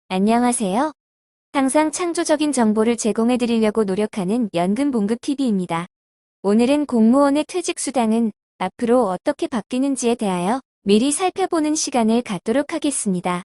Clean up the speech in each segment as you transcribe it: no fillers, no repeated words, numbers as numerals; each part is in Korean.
안녕하세요. 항상 창조적인 정보를 제공해 드리려고 노력하는 연금봉급TV입니다. 오늘은 공무원의 퇴직수당은 앞으로 어떻게 바뀌는지에 대하여 미리 살펴보는 시간을 갖도록 하겠습니다.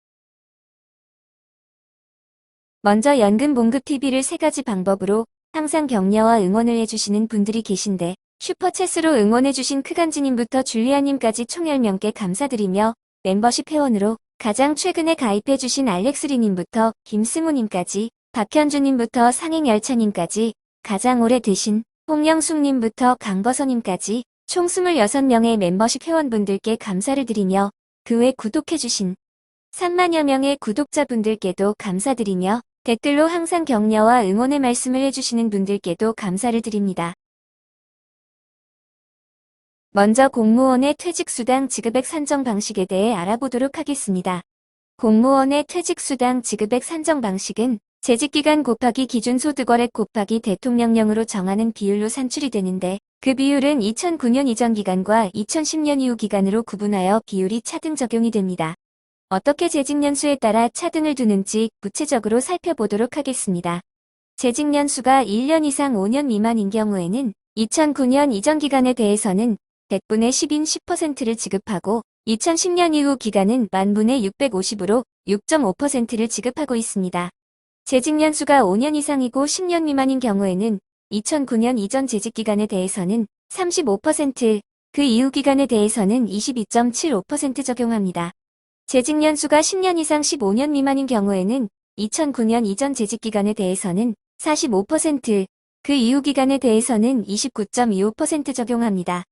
먼저 연금봉급TV를 3가지 방법으로 항상 격려와 응원을 해주시는 분들이 계신데 슈퍼챗으로 응원해주신 크간지님부터 줄리아님까지 총 10명께 감사드리며 멤버십 회원으로 가장 최근에 가입해주신 알렉스리님부터 김승우님까지 박현주님부터 상행열차님까지 가장 오래되신 홍영숙님부터 강버서님까지 총 26명의 멤버십 회원분들께 감사를 드리며 그 외 구독해주신 3만여 명의 구독자분들께도 감사드리며 댓글로 항상 격려와 응원의 말씀을 해주시는 분들께도 감사를 드립니다. 먼저 공무원의 퇴직수당 지급액 산정 방식에 대해 알아보도록 하겠습니다. 공무원의 퇴직수당 지급액 산정 방식은 재직기간 곱하기 기준소득월액 곱하기 대통령령으로 정하는 비율로 산출이 되는데 그 비율은 2009년 이전 기간과 2010년 이후 기간으로 구분하여 비율이 차등 적용이 됩니다. 어떻게 재직연수에 따라 차등을 두는지 구체적으로 살펴보도록 하겠습니다. 재직연수가 1년 이상 5년 미만인 경우에는 2009년 이전 기간에 대해서는 100분의 10인 10%를 지급하고 2010년 이후 기간은 만분의 650으로 6.5%를 지급하고 있습니다. 재직연수가 5년 이상이고 10년 미만인 경우에는 2009년 이전 재직기간에 대해서는 35%, 그 이후 기간에 대해서는 22.75% 적용합니다. 재직연수가 10년 이상 15년 미만인 경우에는 2009년 이전 재직기간에 대해서는 45%, 그 이후 기간에 대해서는 29.25% 적용합니다.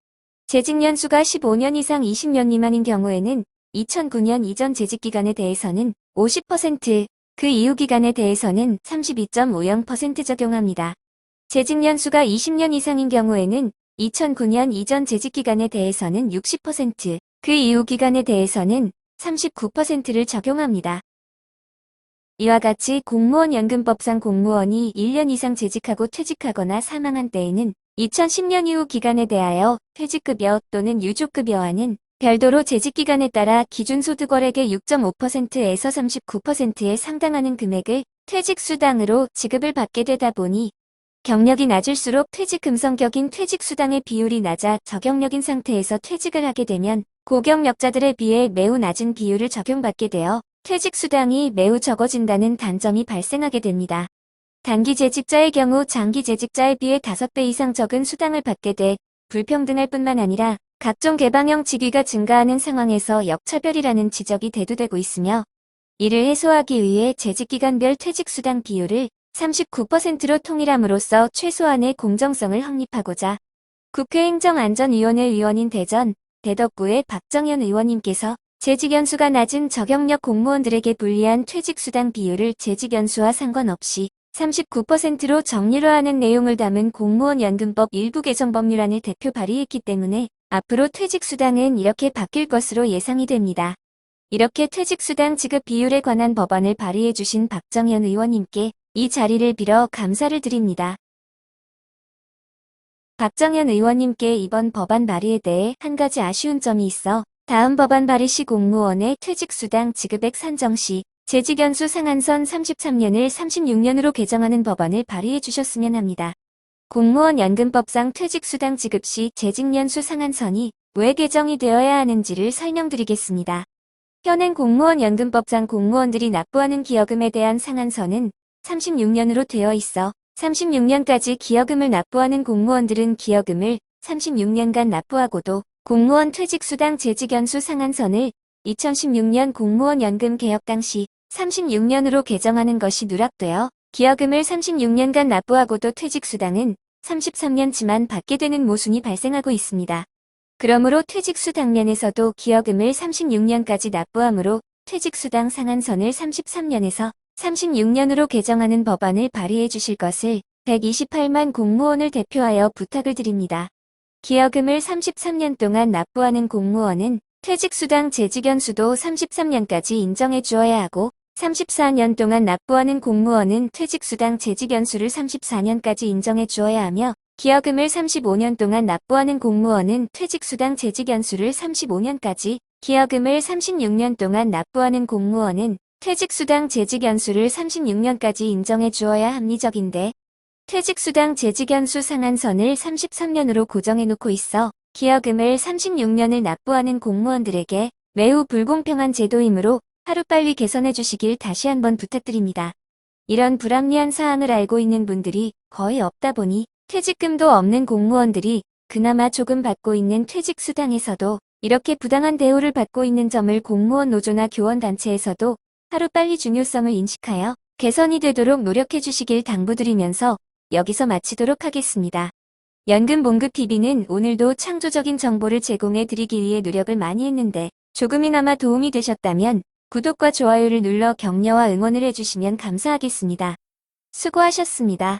재직연수가 15년 이상 20년 미만인 경우에는 2009년 이전 재직기간에 대해서는 50%, 그 이후 기간에 대해서는 32.50% 적용합니다. 재직연수가 20년 이상인 경우에는 2009년 이전 재직기간에 대해서는 60%, 그 이후 기간에 대해서는 39%를 적용합니다. 이와 같이 공무원연금법상 공무원이 1년 이상 재직하고 퇴직하거나 사망한 때에는 2010년 이후 기간에 대하여 퇴직급여 또는 유족급여와는 별도로 재직기간에 따라 기준소득월액의 6.5%에서 39%에 상당하는 금액을 퇴직수당으로 지급을 받게 되다 보니 경력이 낮을수록 퇴직금성격인 퇴직수당의 비율이 낮아 저경력인 상태에서 퇴직을 하게 되면 고경력자들에 비해 매우 낮은 비율을 적용받게 되어 퇴직수당이 매우 적어진다는 단점이 발생하게 됩니다. 단기 재직자의 경우 장기 재직자에 비해 5배 이상 적은 수당을 받게 돼 불평등할 뿐만 아니라 각종 개방형 직위가 증가하는 상황에서 역차별이라는 지적이 대두되고 있으며 이를 해소하기 위해 재직기간별 퇴직수당 비율을 39%로 통일함으로써 최소한의 공정성을 확립하고자 국회 행정안전위원회 위원인 대덕구의 박정현 의원님께서 재직연수가 낮은 저경력 공무원들에게 불리한 퇴직수당 비율을 재직연수와 상관없이 39%로 정리화하는 내용을 담은 공무원연금법 일부 개정 법률안을 대표 발의했기 때문에 앞으로 퇴직수당은 이렇게 바뀔 것으로 예상이 됩니다. 이렇게 퇴직수당 지급 비율에 관한 법안을 발의해 주신 박정현 의원님께 이 자리를 빌어 감사를 드립니다. 박정현 의원님께 이번 법안 발의에 대해 한 가지 아쉬운 점이 있어 다음 법안 발의 시 공무원의 퇴직수당 지급액 산정 시 재직연수 상한선 33년을 36년으로 개정하는 법안을 발의해 주셨으면 합니다. 공무원연금법상 퇴직수당 지급 시 재직연수 상한선이 왜 개정이 되어야 하는지를 설명드리겠습니다. 현행 공무원연금법상 공무원들이 납부하는 기여금에 대한 상한선은 36년으로 되어 있어 36년까지 기여금을 납부하는 공무원들은 기여금을 36년간 납부하고도 공무원 퇴직수당 재직연수 상한선을 2016년 공무원연금 개혁 당시 36년으로 개정하는 것이 누락되어 기여금을 36년간 납부하고도 퇴직수당은 33년치만 받게 되는 모순이 발생하고 있습니다. 그러므로 퇴직수당 면에서도 기여금을 36년까지 납부하므로 퇴직수당 상한선을 33년에서 36년으로 개정하는 법안을 발의해 주실 것을 128만 공무원을 대표하여 부탁을 드립니다. 기여금을 33년 동안 납부하는 공무원은 퇴직수당 재직연수도 33년까지 인정해 주어야 하고 34년 동안 납부하는 공무원은 퇴직수당 재직연수를 34년까지 인정해 주어야 하며 기여금을 35년 동안 납부하는 공무원은 퇴직수당 재직연수를 35년까지, 기여금을 36년 동안 납부하는 공무원은 퇴직수당 재직 연수를 36년까지 인정해 주어야 합리적인데 퇴직수당 재직 연수 상한선을 33년으로 고정해 놓고 있어 기여금을 36년을 납부하는 공무원들에게 매우 불공평한 제도이므로 하루빨리 개선해 주시길 다시 한번 부탁드립니다. 이런 불합리한 사항을 알고 있는 분들이 거의 없다 보니 퇴직금도 없는 공무원들이 그나마 조금 받고 있는 퇴직수당에서도 이렇게 부당한 대우를 받고 있는 점을 공무원 노조나 교원단체에서도 하루빨리 중요성을 인식하여 개선이 되도록 노력해 주시길 당부드리면서 여기서 마치도록 하겠습니다. 연금봉급TV는 오늘도 창조적인 정보를 제공해 드리기 위해 노력을 많이 했는데 조금이나마 도움이 되셨다면 구독과 좋아요를 눌러 격려와 응원을 해주시면 감사하겠습니다. 수고하셨습니다.